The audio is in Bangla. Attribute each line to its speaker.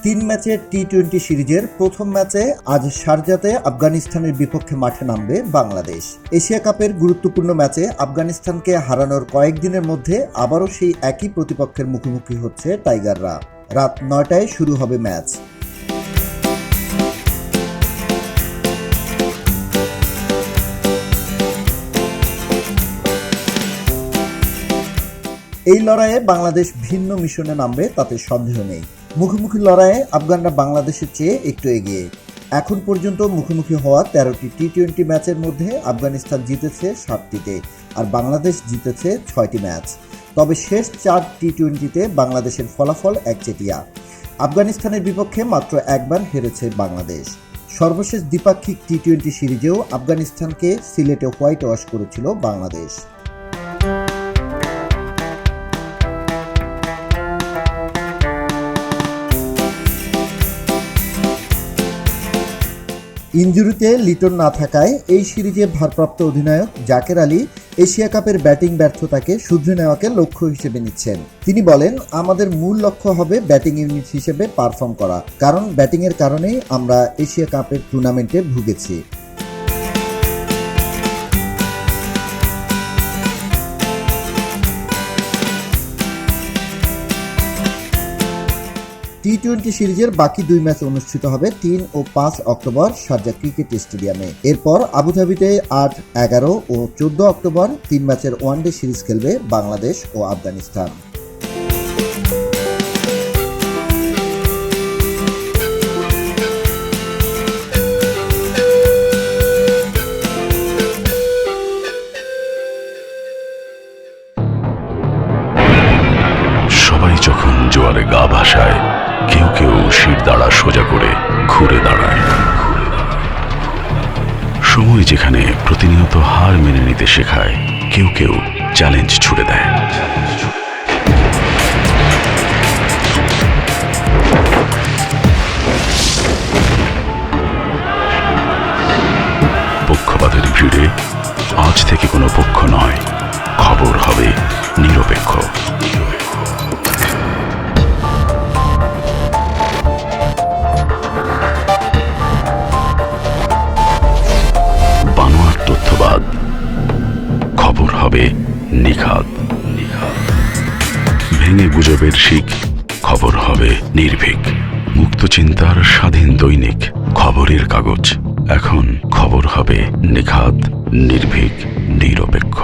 Speaker 1: তিন ম্যাচের টি-20 সিরিজের প্রথম ম্যাচে আজ শারজাতে আফগানিস্তানের বিপক্ষে মাঠে নামবে বাংলাদেশ। এশিয়া কাপের গুরুত্বপূর্ণ ম্যাচে আফগানিস্তানকে হারানোর কয়েকদিনের মধ্যে আবারও সেই একই প্রতিপক্ষের মুখোমুখি হচ্ছে টাইগাররা। রাত ৯টায় শুরু হবে ম্যাচ। এই লড়াইয়ে বাংলাদেশ ভিন্ন মিশনে নামবে তাতে সন্দেহ নেই। মুখোমুখি লড়াইয়ে আফগানরা বাংলাদেশের চেয়ে একটু এগিয়ে। এখন পর্যন্ত মুখোমুখি হওয়া ১৩টি টি-20 ম্যাচের মধ্যে আফগানিস্তান জিতেছে ৭টিতে আর বাংলাদেশ জিতেছে ৬টি ম্যাচ। তবে শেষ ৪ টি-20তে বাংলাদেশের ফলাফল একচেটিয়া। আফগানিস্তানের বিপক্ষে মাত্র একবার হেরেছে বাংলাদেশ। সর্বশেষ দ্বিপাক্ষিক টি-20 সিরিজেও আফগানিস্তানকে সিলেটে হোয়াইট ওয়াশ করেছিল বাংলাদেশ। ইনজুরিতে লিটন না থাকায় এই সিরিজে ভারপ্রাপ্ত অধিনায়ক জাকের আলী এশিয়া কাপের ব্যাটিং ব্যর্থতাকে শুধরে নেওয়াকে লক্ষ্য হিসেবে নিচ্ছেন। তিনি বলেন, আমাদের মূল লক্ষ্য হবে ব্যাটিং ইউনিট হিসেবে পারফর্ম করা, কারণ ব্যাটিংয়ের কারণেই আমরা এশিয়া কাপের টুর্নামেন্টে ভুগেছি। টি-20 সিরিজের বাকি ২ ম্যাচ অনুষ্ঠিত হবে ৩ ও ৫ অক্টোবর শারজা ক্রিকেট স্টেডিয়ামে। এরপর আবুধাবিতে ৮, ১১ ও ১৪ অক্টোবর ৩ ম্যাচের ওয়ানডে সিরিজ খেলবে বাংলাদেশ ও আফগানিস্তান।
Speaker 2: সবাই যখন জোয়ারে গা ভাসায়, কেউ কেউ শির দাঁড়া সোজা করে ঘুরে দাঁড়ায়। সময় যেখানে প্রতিনিয়ত হার মেনে নিতে শেখায়, কেউ কেউ চ্যালেঞ্জ ছুড়ে দেয়। পক্ষপাতের ভিড়ে আজ থেকে কোনো পক্ষ নয়, খবর হবে নিরপেক্ষ। তথ্যবাদ, খবর হবে নিখাত। ভেঙে গুজবের শিক, খবর হবে নির্ভীক। মুক্ত চিন্তার স্বাধীন দৈনিক খবরের কাগজ। এখন খবর হবে নিখাত, নির্ভীক, নিরপেক্ষ।